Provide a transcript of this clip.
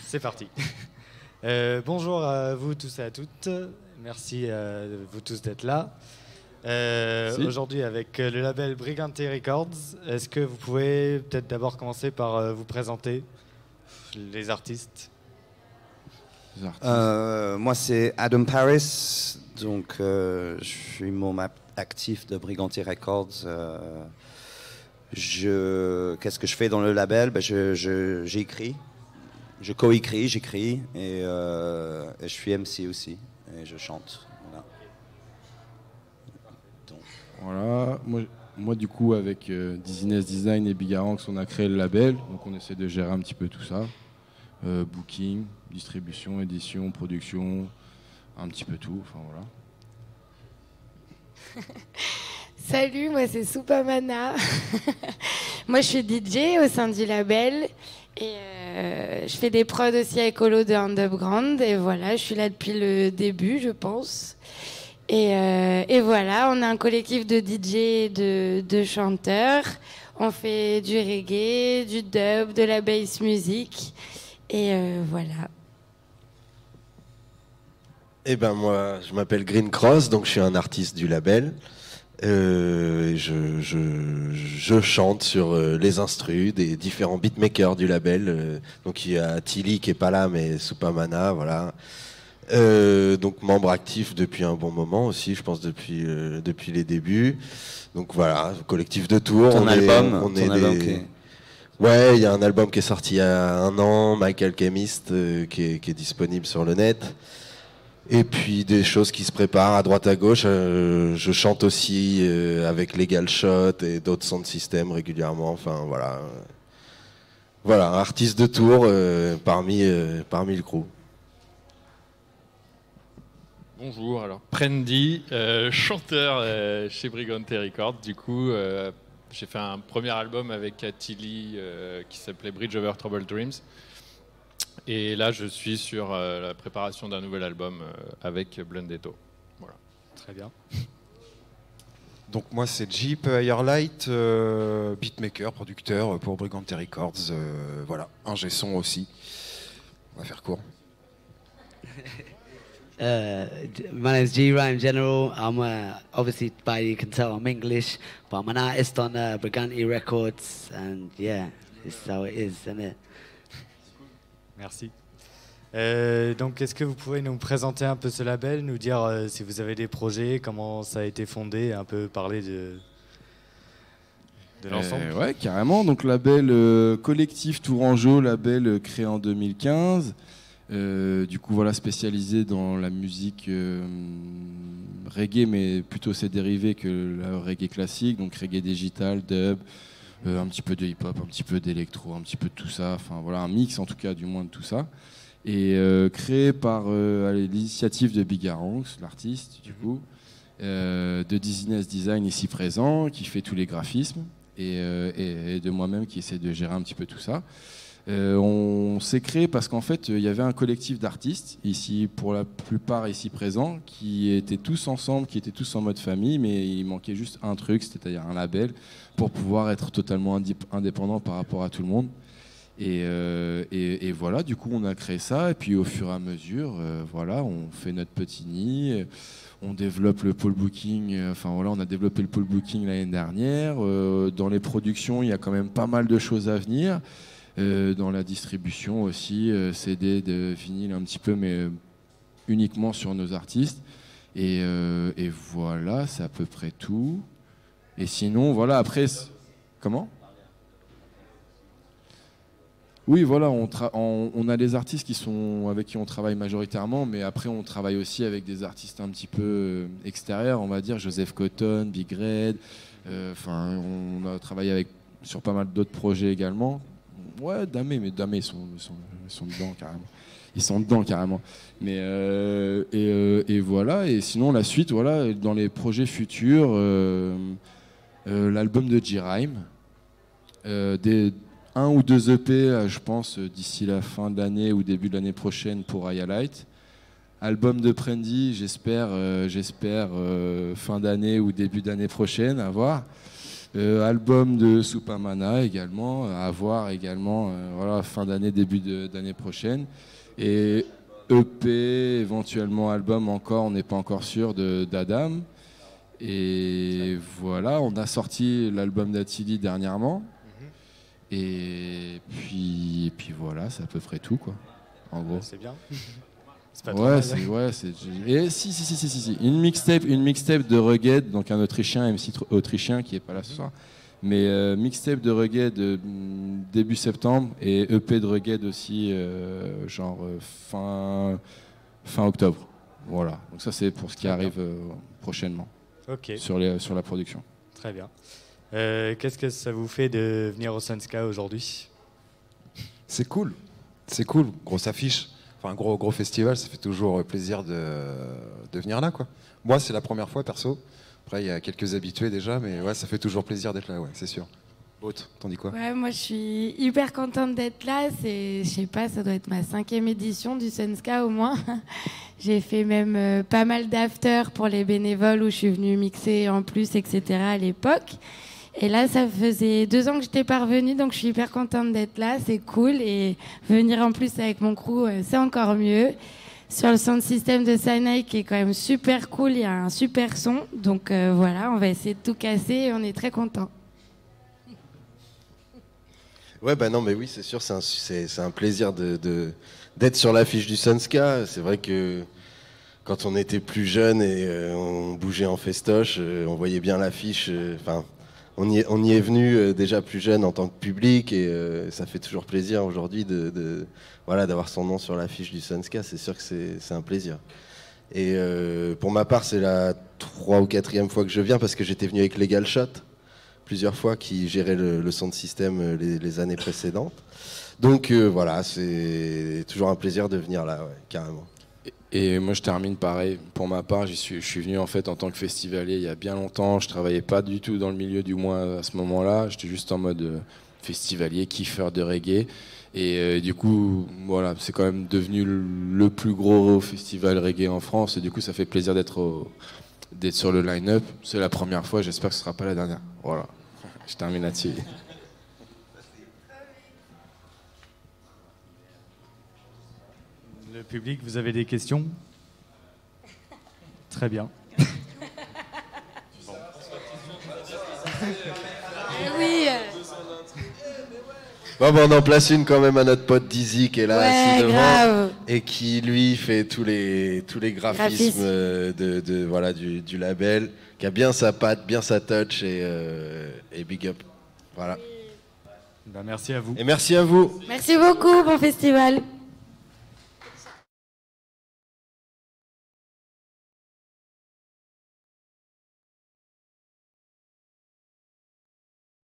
C'est parti. Bonjour à vous tous et à toutes. Merci vous tous d'être là. Aujourd'hui avec le label Brigante Records. Est-ce que vous pouvez peut-être d'abord commencer par vous présenter les artistes? Moi c'est Adam Paris, donc je suis membre actif de Brigante Records. Qu'est-ce que je fais dans le label? J'écris. Je co-écris, j'écris et je suis MC aussi et je chante. Voilà. Moi du coup avec Dizziness Design et Bigaranx on a créé le label, donc on essaie de gérer un petit peu tout ça. Booking, distribution, édition, production, un petit peu tout, enfin voilà. Salut, moi c'est Soupamana. Moi je suis DJ au sein du label et je fais des prods aussi avec Olo de Underground et voilà, je suis là depuis le début je pense. Et voilà, on a un collectif de DJ et de chanteurs. On fait du reggae, du dub, de la bass music et voilà. Eh ben moi, je m'appelle Green Cross, donc je suis un artiste du label. Je chante sur les instrus des différents beatmakers du label. Donc il y a Tilly qui est pas là, mais Soupamana, voilà. Donc membre actif depuis un bon moment aussi, je pense depuis les débuts. Donc voilà, collectif de tours. Ouais, il y a un album qui est sorti il y a un an, Michael Chemist, qui est disponible sur le net. Et puis des choses qui se préparent à droite à gauche. Je chante aussi avec Legal Shot et d'autres sound systems régulièrement. Enfin voilà, voilà, artiste de tour parmi le crew. Bonjour, alors Prendy, chanteur chez Brigante Records. Du coup, j'ai fait un premier album avec Tilly qui s'appelait Bridge Over Troubled Dreams. Et là, je suis sur la préparation d'un nouvel album avec Blundetto. Voilà. Très bien. Donc moi, c'est Jeep Airlight, beatmaker, producteur pour Brigante Records. Voilà, ingé son aussi. On va faire court. My name is G Rhyme General. I'm obviously, by you can tell I'm English, but I'm an artist on Brigante Records, and yeah, it's how it is, isn't it? Merci. Donc, est-ce que vous pouvez nous présenter un peu ce label, nous dire si vous avez des projets, comment ça a été fondé, un peu parler de l'ensemble? Ouais, carrément. Donc, label collectif Tourangeau, label créé en 2015. Du coup, voilà, spécialisé dans la musique reggae, mais plutôt ses dérivés que le reggae classique, donc reggae digital, dub. Un petit peu de hip-hop, un petit peu d'électro, un petit peu de tout ça. Enfin voilà, un mix en tout cas, du moins de tout ça. Et créé par l'initiative de Bigaranx, l'artiste du coup, de Dizziness Design ici présent, qui fait tous les graphismes, et de moi-même qui essaie de gérer un petit peu tout ça. On s'est créé parce qu'en fait, il y avait un collectif d'artistes, ici pour la plupart ici présents, qui étaient tous ensemble, qui étaient tous en mode famille, mais il manquait juste un truc, c'est-à-dire un label, pour pouvoir être totalement indépendant par rapport à tout le monde. Et voilà, du coup, on a créé ça, et puis au fur et à mesure, voilà, on fait notre petit nid, on développe le pole booking, enfin voilà, on a développé le pole booking l'année dernière. Dans les productions, il y a quand même pas mal de choses à venir. Dans la distribution aussi, CD de vinyle un petit peu, mais uniquement sur nos artistes. Et voilà, c'est à peu près tout. Et sinon, voilà, après... Comment ? Oui, voilà, on a des artistes avec qui on travaille majoritairement, mais après on travaille aussi avec des artistes un petit peu extérieurs, on va dire, Joseph Cotton, Big Red. Enfin, on a travaillé sur pas mal d'autres projets également. Ouais, Damé, mais Damé, ils sont dedans carrément. Ils sont dedans carrément. Mais et voilà. Et sinon la suite, voilà, dans les projets futurs, l'album de J-Rhyme, un ou deux EP, je pense, d'ici la fin de l'année ou début de l'année prochaine pour Light. Album de Prendy, j'espère fin d'année ou début d'année prochaine, à voir. Album de Supamana également, à voir également voilà, fin d'année, début d'année prochaine. Et EP, éventuellement album encore, on n'est pas encore sûr, d'Adam. Et voilà, on a sorti l'album d'Attili dernièrement. Et puis voilà, c'est à peu près tout, quoi. En gros. C'est bien. C'est pas trop mal. Et si. Une mixtape de Rugged, donc un Autrichien, MC autrichien qui est pas là ce soir. Mais mixtape de Rugged début septembre et EP de Rugged aussi, fin octobre. Voilà. Donc ça c'est pour ce qui arrive prochainement. Ok. Sur la production. Très bien. Qu'est-ce que ça vous fait de venir au Sunska aujourd'hui? C'est cool. C'est cool. Grosse affiche. Enfin, un gros festival, ça fait toujours plaisir de venir là, quoi. Moi, c'est la première fois, perso. Après, il y a quelques habitués déjà, mais ouais, ça fait toujours plaisir d'être là, ouais, c'est sûr. Autre, t'en dis quoi? Ouais, moi je suis hyper contente d'être là. Je sais pas, ça doit être ma 5e édition du Sunska au moins. J'ai fait même pas mal d'after pour les bénévoles où je suis venue mixer en plus, etc. à l'époque. Et là, ça faisait 2 ans que j'étais pas revenue, donc je suis hyper contente d'être là. C'est cool. Et venir en plus avec mon crew, c'est encore mieux. Sur le sound system de Sinai qui est quand même super cool, il y a un super son. Donc voilà, on va essayer de tout casser et on est très contents. Ouais, bah non, mais oui, c'est sûr, c'est un plaisir d'être sur l'affiche du Sunska. C'est vrai que quand on était plus jeune et on bougeait en festoche, on voyait bien l'affiche. Enfin, on y est venu déjà plus jeune en tant que public et ça fait toujours plaisir aujourd'hui voilà, d'avoir son nom sur l'affiche du Sunska. C'est sûr que c'est un plaisir. Et pour ma part, c'est la 3e ou 4e fois que je viens parce que j'étais venu avec Legal Shot plusieurs fois qui gérait le sound system les années précédentes. Donc voilà, c'est toujours un plaisir de venir là, ouais, carrément. Et moi je termine pareil, pour ma part je suis venu en fait en tant que festivalier il y a bien longtemps, je travaillais pas du tout dans le milieu du moins à ce moment-là, j'étais juste en mode festivalier, kiffeur de reggae et du coup voilà, c'est quand même devenu le plus gros festival reggae en France et du coup ça fait plaisir d'être sur le line-up, c'est la première fois, j'espère que ce sera pas la dernière. Voilà, je termine là-dessus. Le public, vous avez des questions? Très bien. Oui. Bon, on en place une quand même à notre pote Dizzy qui est là assis devant grave. et qui lui fait tous les graphismes voilà, du label, qui a bien sa patte, bien sa touch et big up. Voilà. Ben, merci à vous. Et merci à vous. Merci beaucoup, bon festival.